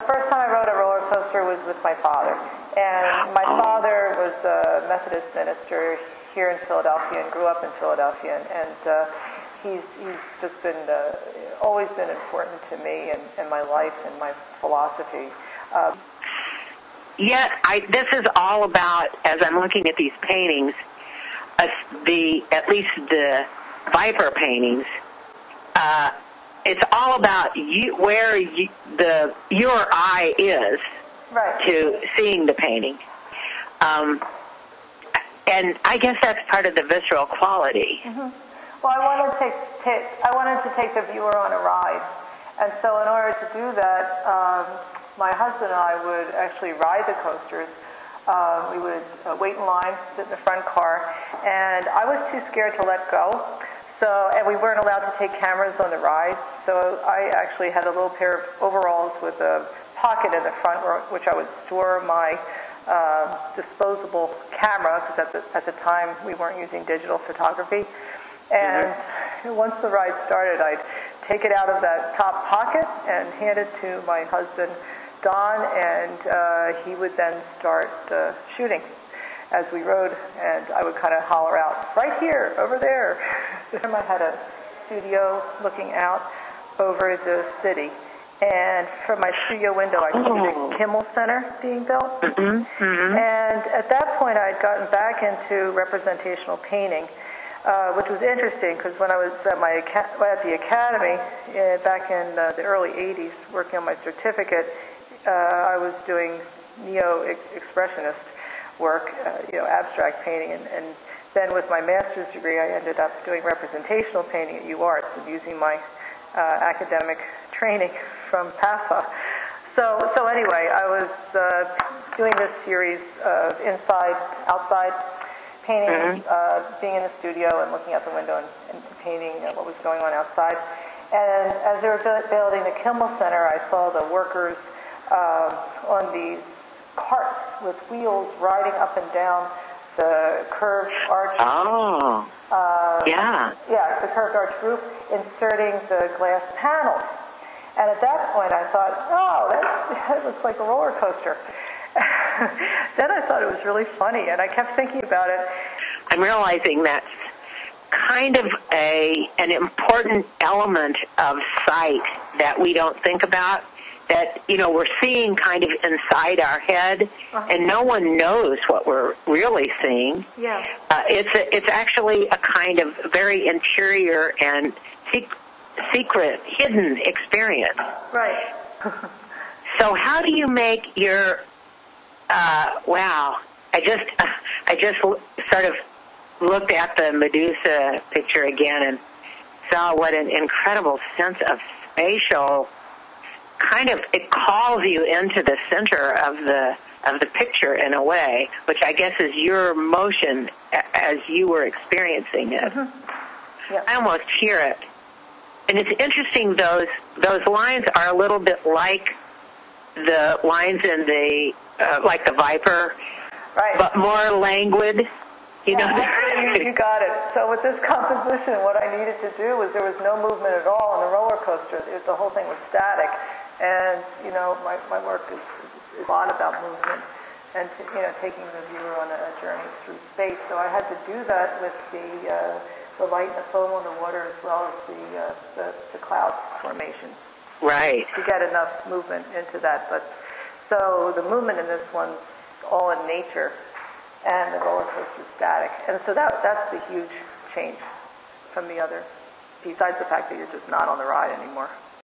The first time I rode a roller coaster was with my father. And my father was a Methodist minister here in Philadelphia and grew up in Philadelphia. And he's just been always been important to me and my life and my philosophy. This is all about, as I'm looking at these paintings, at least the Viper paintings, it's all about where your eye is to seeing the painting. And I guess that's part of the visceral quality. Mm-hmm. Well, I wanted to take the viewer on a ride. And so in order to do that, my husband and I would actually ride the coasters. We would wait in line, sit in the front car, and I was too scared to let go. And we weren't allowed to take cameras on the ride, so I actually had a little pair of overalls with a pocket in the front, which I would store my disposable camera, because at the time we weren't using digital photography. And once the ride started, I'd take it out of that top pocket and hand it to my husband, Don, and he would then start shooting as we rode, and I would kind of holler out, right here, over there. I had a studio looking out over the city, and from my studio window I could see the Kimmel Center being built. And at that point I had gotten back into representational painting, which was interesting because when I was at the academy back in the early 80s working on my certificate, I was doing neo-expressionist work, abstract painting, and then with my master's degree I ended up doing representational painting at UArts and using my academic training from PAFA. So anyway, I was doing this series of inside-outside painting, being in the studio and looking out the window and painting what was going on outside. And as they were building the Kimmel Center, I saw the workers on these carts with wheels riding up and down the curved arch. The curved arch roof, inserting the glass panels. And at that point, I thought, that looks like a roller coaster. Then I thought it was really funny, and I kept thinking about it. I'm realizing that's kind of an important element of sight that we don't think about. That, we're seeing kind of inside our head, and no one knows what we're really seeing. Yeah. It's actually a kind of very interior and secret, hidden experience. Right. So how do you make your, I just sort of looked at the Medusa picture again and saw what an incredible sense of spatial kind of, it calls you into the center of the picture in a way, which I guess is your motion as you were experiencing it. Yeah. I almost hear it. And it's interesting, those lines are a little bit like the lines in like the Viper, right, but more languid. You got it. So with this composition, what I needed to do was there was no movement at all on the roller coaster. The whole thing was static. And, my work is a lot about movement and, taking the viewer on a journey through space. So I had to do that with the light and the foam on the water as well as the cloud formation. Right. To get enough movement into that. So the movement in this one's all in nature, and the roller coaster is static. And so that's the huge change from the other, besides the fact that you're just not on the ride anymore.